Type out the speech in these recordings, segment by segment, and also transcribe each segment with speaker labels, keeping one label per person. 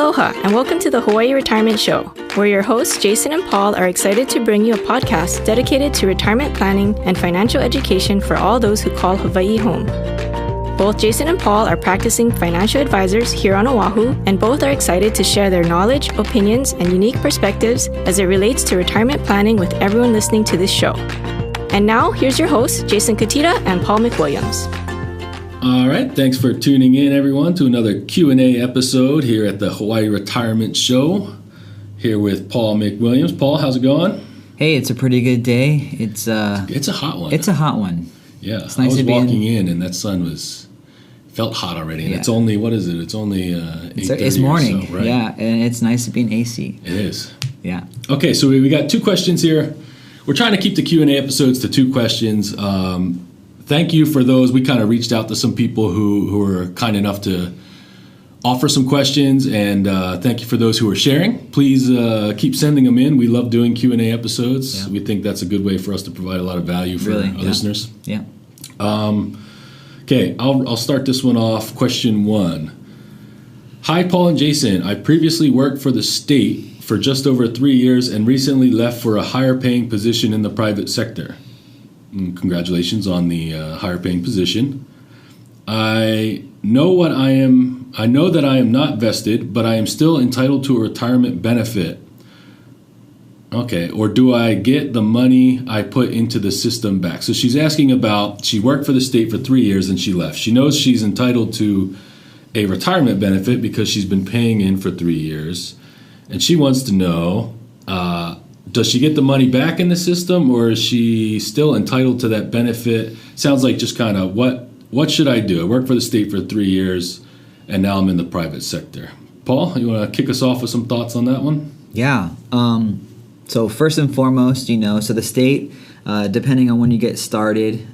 Speaker 1: Aloha, and welcome to the Hawaii Retirement Show, where your hosts Jason and Paul are excited to bring you a podcast dedicated to retirement planning and financial education for all those who call Hawaii home. Both Jason and Paul are practicing financial advisors here on Oahu, and both are excited to share their knowledge, opinions, and unique perspectives as it relates to retirement planning with everyone listening to this show. And now, here's your hosts, Jason Cutitta and Paul McWilliams.
Speaker 2: All right, thanks for tuning in, everyone, to another Q&A episode here at the Hawaii Retirement Show. Here with Paul McWilliams. Paul, how's it going?
Speaker 3: Hey, it's a pretty good day. It's a hot one. It's a hot one.
Speaker 2: Yeah, it's nice I was walking in and that sun felt hot already. And it's only, what is it? It's only 8:30
Speaker 3: It's morning,
Speaker 2: or so, right?
Speaker 3: Yeah, and it's nice to be in AC.
Speaker 2: It is.
Speaker 3: Yeah.
Speaker 2: Okay, so we got two questions here. We're trying to keep the Q&A episodes to two questions. Thank you for those. We kind of reached out to some people who were kind enough to offer some questions, and thank you for those who are sharing. Please keep sending them in. We love doing Q&A episodes. Yeah. We think that's a good way for us to provide a lot of value for our listeners.
Speaker 3: Yeah.
Speaker 2: Okay, I'll start this one off. Question 1. Hi, Paul and Jason. I previously worked for the state for just over 3 years and recently left for a higher paying position in the private sector. Congratulations on the higher paying position. I know that I am not vested, but I am still entitled to a retirement benefit. Okay, or do I get the money I put into the system back? So she's asking about, she worked for the state for 3 years and she left. She knows she's entitled to a retirement benefit because she's been paying in for 3 years. And she wants to know, does she get the money back in the system, or is she still entitled to that benefit? Sounds like just kind of, what should I do? I worked for the state for 3 years, and now I'm in the private sector. Paul, you want to kick us off with some thoughts on that one?
Speaker 3: Yeah. So first and foremost, so the state, depending on when you get started,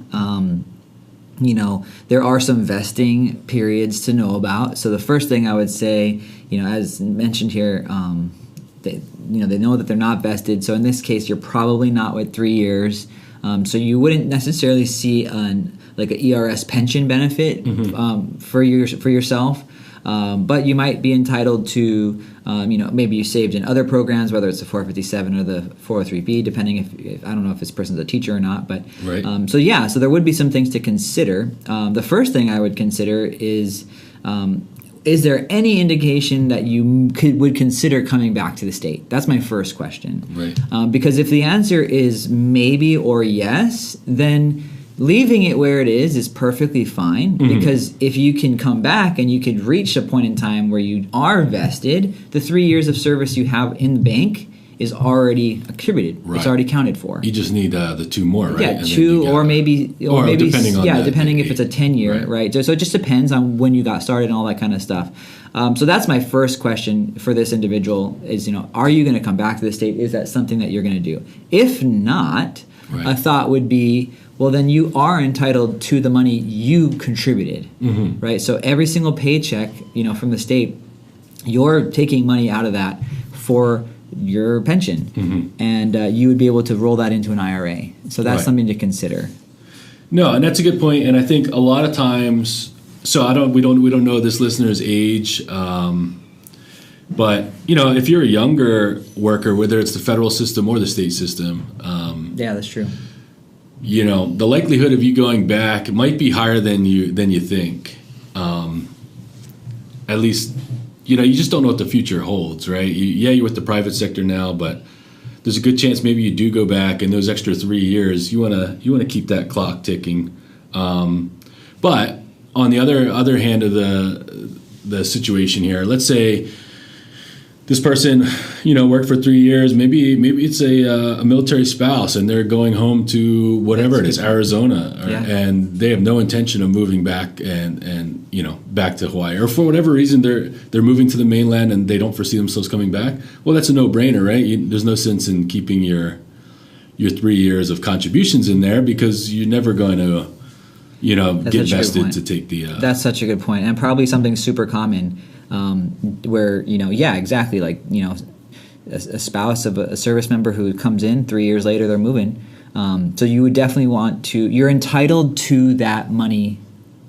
Speaker 3: there are some vesting periods to know about. So the first thing I would say, as mentioned here, they know that they're not vested. So in this case, you're probably not with 3 years. So you wouldn't necessarily see an ERS pension benefit for yourself. But you might be entitled to, maybe you saved in other programs, whether it's the 457 or the 403B, depending if I don't know if this person's a teacher or not. But
Speaker 2: right.
Speaker 3: So there would be some things to consider. The first thing I would consider is there any indication that you would consider coming back to the state? That's my first question.
Speaker 2: Right.
Speaker 3: Because if the answer is maybe or yes, then leaving it where it is perfectly fine, because if you can come back and you could reach a point in time where you are vested, the 3 years of service you have in the bank is already attributed. Right. It's already counted for.
Speaker 2: You just need the 2 more, right?
Speaker 3: Yeah, 2 or maybe
Speaker 2: depending on
Speaker 3: depending if it's a 10-year, right? So it just depends on when you got started and all that kind of stuff. So that's my first question for this individual is, are you going to come back to the state? Is that something that you're going to do? If not,
Speaker 2: right,
Speaker 3: a thought would be, well, then you are entitled to the money you contributed, right? So every single paycheck, from the state, you're taking money out of that for your pension, and you would be able to roll that into an IRA. So that's
Speaker 2: right,
Speaker 3: something to consider.
Speaker 2: No, and that's a good point. And I think a lot of times, so we don't know this listener's age, but if you're a younger worker, whether it's the federal system or the state system,
Speaker 3: yeah, that's true.
Speaker 2: The likelihood of you going back might be higher than you think. At least, you just don't know what the future holds, right? You're with the private sector now, but there's a good chance maybe you do go back, and those extra 3 years, you wanna keep that clock ticking. But on the other hand of the situation here, let's say this person, worked for 3 years. Maybe it's a military spouse, and they're going home to whatever it is, Arizona, and they have no intention of moving back and back to Hawaii, or for whatever reason they're moving to the mainland and they don't foresee themselves coming back. Well, that's a no-brainer, right? There's no sense in keeping your 3 years of contributions in there because you're never going to get vested to take the.
Speaker 3: That's such a good point, and probably something super common. Where, exactly, like, a spouse of a service member who comes in 3 years later, they're moving. So you would definitely you're entitled to that money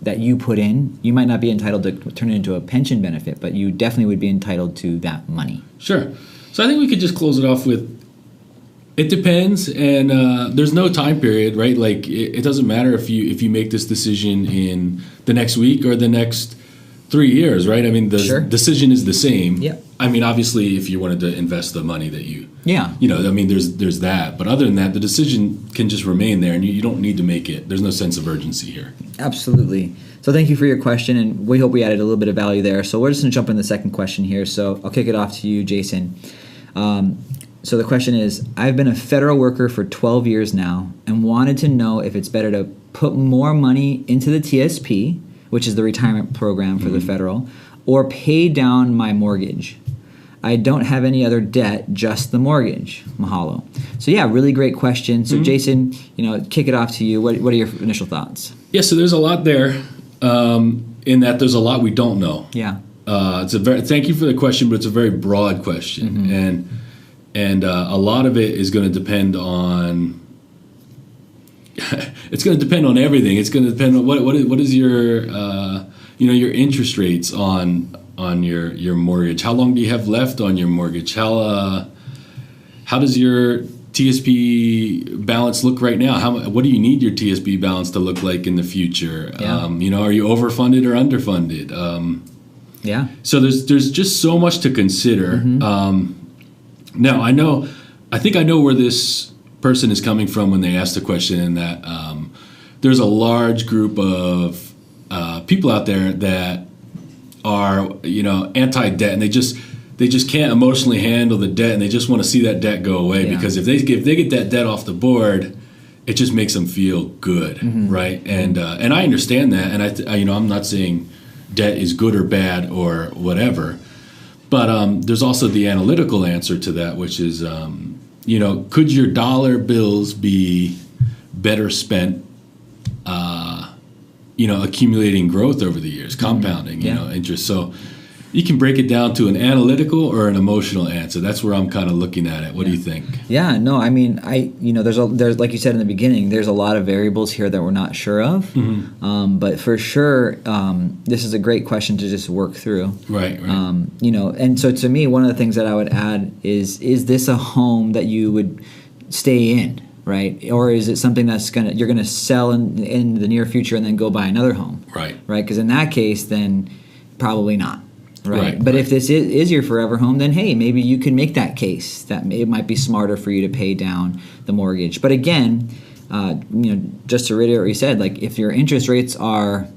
Speaker 3: that you put in. You might not be entitled to turn it into a pension benefit, but you definitely would be entitled to that money.
Speaker 2: Sure. So I think we could just close it off with, it depends, and there's no time period, right? Like it doesn't matter if you make this decision in the next week or the next 3 years, right? I mean, the decision is the same.
Speaker 3: Yep.
Speaker 2: I mean, obviously, if you wanted to invest the money that you
Speaker 3: Yeah.
Speaker 2: I mean, there's that. But other than that, the decision can just remain there, and you don't need to make it. There's no sense of urgency here.
Speaker 3: Absolutely. So thank you for your question, and we hope we added a little bit of value there. So we're just going to jump in the second question here. So I'll kick it off to you, Jason. So the question is, I've been a federal worker for 12 years now and wanted to know if it's better to put more money into the TSP, which is the retirement program for the federal, or pay down my mortgage. I don't have any other debt, just the mortgage. Mahalo. So yeah, really great question. So Jason, kick it off to you. What are your initial thoughts?
Speaker 2: Yeah, so there's a lot there. In that there's a lot we don't know.
Speaker 3: Yeah.
Speaker 2: Thank you for the question, but it's a very broad question, and a lot of it is going to depend on. It's going to depend on everything. It's going to depend on what is your your interest rates on your mortgage. How long do you have left on your mortgage? How does your TSP balance look right now? What do you need your TSP balance to look like in the future?
Speaker 3: Yeah.
Speaker 2: Are you overfunded or underfunded?
Speaker 3: Yeah.
Speaker 2: So there's just so much to consider. Now I think I know where this person is coming from when they ask the question, in that there's a large group of people out there that are anti-debt, and they just can't emotionally handle the debt, and they just want to see that debt go away, because if they get that debt off the board, it just makes them feel good, right? And I understand that, and I'm not saying debt is good or bad or whatever, but there's also the analytical answer to that, which is could your dollar bills be better spent accumulating growth over the years, compounding, interest. So you can break it down to an analytical or an emotional answer. That's where I'm kind of looking at it. What do you think?
Speaker 3: Yeah, no, I mean, there's like you said in the beginning, there's a lot of variables here that we're not sure of. But for sure, this is a great question to just work through.
Speaker 2: Right.
Speaker 3: And so to me, one of the things that I would add is this a home that you would stay in? Right, or is it something you're gonna sell in the near future and then go buy another home? Right. Because in that case, then probably not. Right. But if this is your forever home, then hey, maybe you can make that case that it might be smarter for you to pay down the mortgage. But again, just to reiterate what you said, like if your interest rates are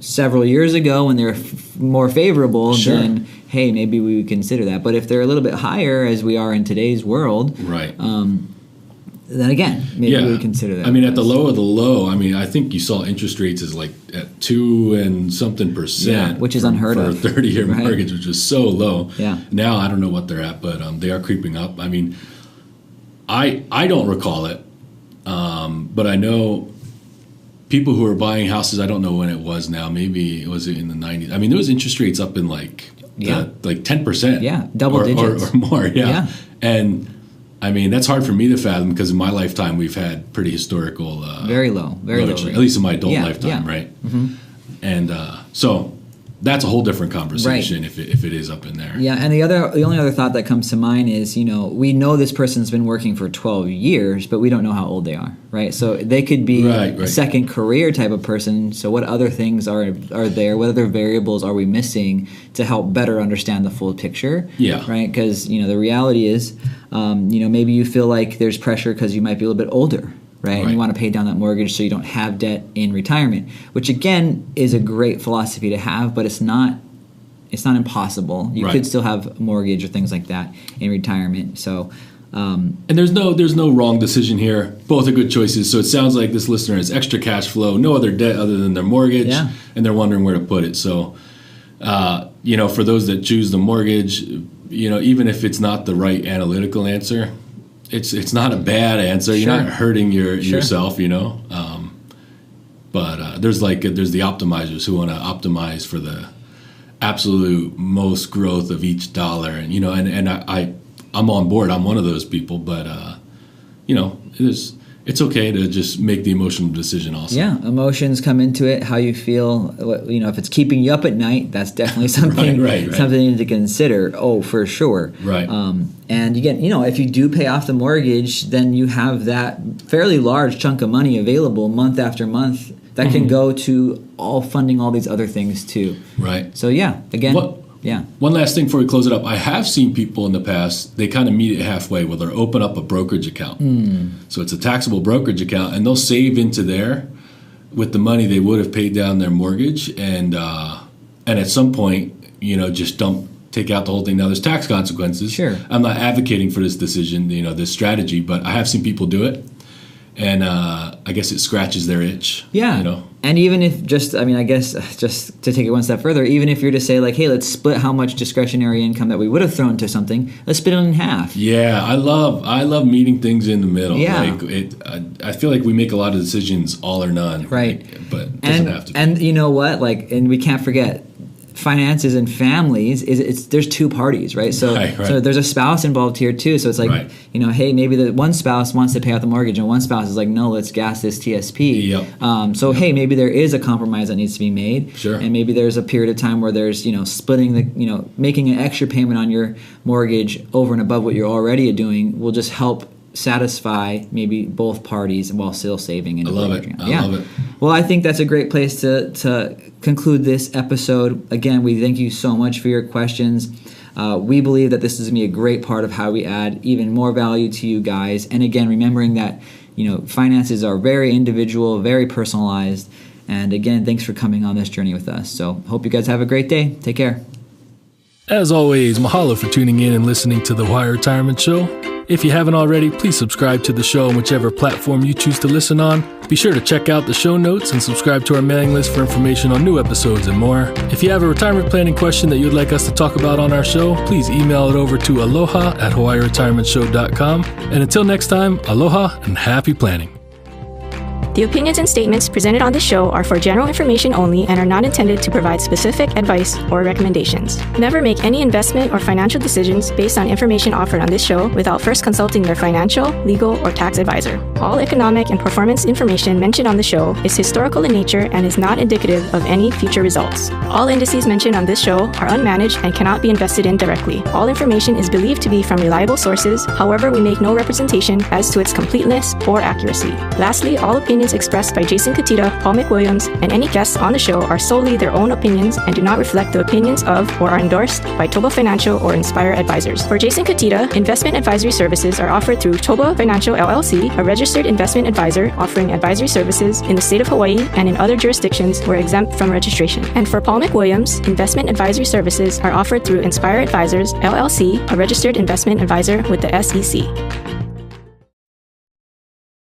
Speaker 3: several years ago when they're more favorable, then hey, maybe we would consider that. But if they're a little bit higher, as we are in today's world, then again, maybe we would consider that.
Speaker 2: I mean, at the low of the low, I think you saw interest rates as like at 2 and something %,
Speaker 3: which is unheard of
Speaker 2: for a 30-year mortgage, which is so low.
Speaker 3: Yeah.
Speaker 2: Now I don't know what they're at, but they are creeping up. I mean, I don't recall it, but I know people who are buying houses. I don't know when it was now. Maybe it was in the 90s. I mean, there was interest rates up in like 10%.
Speaker 3: Yeah, double digits
Speaker 2: or more. Yeah. And I mean, that's hard for me to fathom, because in my lifetime we've had pretty historical
Speaker 3: very low
Speaker 2: at least in my adult lifetime, right? And so that's a whole different conversation if it is up in there.
Speaker 3: Yeah, and the only other thought that comes to mind is, we know this person's been working for 12 years, but we don't know how old they are, right? So they could be a second career type of person. So what other things are there? What other variables are we missing to help better understand the full picture? Yeah. Right? Because, the reality is, maybe you feel like there's pressure because you might be a little bit older, right? And you want to pay down that mortgage so you don't have debt in retirement, which again is a great philosophy to have, but it's not impossible. You could still have a mortgage or things like that in retirement. So
Speaker 2: and there's no wrong decision here. Both are good choices. So it sounds like this listener has extra cash flow, no other debt other than their mortgage, and they're wondering where to put it. So for those that choose the mortgage, even if it's not the right analytical answer, it's not a bad answer. You're not hurting yourself, but there's the optimizers who want to optimize for the absolute most growth of each dollar, and I'm on board. I'm one of those people, but it's okay to just make the emotional decision also.
Speaker 3: Yeah, emotions come into it, how you feel. If it's keeping you up at night, that's definitely something
Speaker 2: right.
Speaker 3: something you need to consider. Oh, for sure.
Speaker 2: Right.
Speaker 3: And again, if you do pay off the mortgage, then you have that fairly large chunk of money available month after month that can go to funding all these other things too.
Speaker 2: Right.
Speaker 3: So yeah, again,
Speaker 2: one last thing before we close it up. I have seen people in the past, they kind of meet it halfway where they'll open up a brokerage account. So it's a taxable brokerage account, and they'll save into there with the money they would have paid down their mortgage, and at some point, just take out the whole thing. Now there's tax consequences.
Speaker 3: Sure.
Speaker 2: I'm not advocating for this decision, this strategy, but I have seen people do it, and I guess it scratches their itch.
Speaker 3: Yeah. And even if I guess just to take it one step further, even if you're to say like, hey, let's split how much discretionary income that we would have thrown to something, let's split it in half.
Speaker 2: Yeah, I love meeting things in the middle.
Speaker 3: Yeah.
Speaker 2: I feel like we make a lot of decisions all or none.
Speaker 3: Right.
Speaker 2: But it doesn't have to be.
Speaker 3: And you know what? And we can't forget, finances and families there's two parties, right? So so there's a spouse involved here too. So it's like, hey, maybe the one spouse wants to pay out the mortgage and one spouse is like, no, let's gas this TSP.
Speaker 2: Yep.
Speaker 3: Hey, maybe there is a compromise that needs to be made.
Speaker 2: Sure.
Speaker 3: And maybe there's a period of time where there's, splitting the, making an extra payment on your mortgage over and above what you're already doing will just help satisfy maybe both parties while still saving.
Speaker 2: I love it. I love it.
Speaker 3: Well, I think that's a great place to conclude this episode. Again, we thank you so much for your questions. We believe that this is going to be a great part of how we add even more value to you guys. And again, remembering that, finances are very individual, very personalized. And again, thanks for coming on this journey with us. So hope you guys have a great day. Take care.
Speaker 4: As always, mahalo for tuning in and listening to the Hawaii Retirement Show. If you haven't already, please subscribe to the show on whichever platform you choose to listen on. Be sure to check out the show notes and subscribe to our mailing list for information on new episodes and more. If you have a retirement planning question that you'd like us to talk about on our show, please email it over to aloha@hawaiiretirementshow.com. And until next time, aloha and happy planning.
Speaker 1: The opinions and statements presented on this show are for general information only and are not intended to provide specific advice or recommendations. Never make any investment or financial decisions based on information offered on this show without first consulting their financial, legal, or tax advisor. All economic and performance information mentioned on the show is historical in nature and is not indicative of any future results. All indices mentioned on this show are unmanaged and cannot be invested in directly. All information is believed to be from reliable sources. However, we make no representation as to its completeness or accuracy. Lastly, all opinions expressed by Jason Cutitta, Paul McWilliams, and any guests on the show are solely their own opinions and do not reflect the opinions of or are endorsed by ToBA Financial or Inspire Advisors. For Jason Cutitta, investment advisory services are offered through ToBA Financial LLC, a registered investment advisor offering advisory services in the state of Hawaii and in other jurisdictions where exempt from registration. And for Paul McWilliams, investment advisory services are offered through Inspire Advisors LLC, a registered investment advisor with the SEC.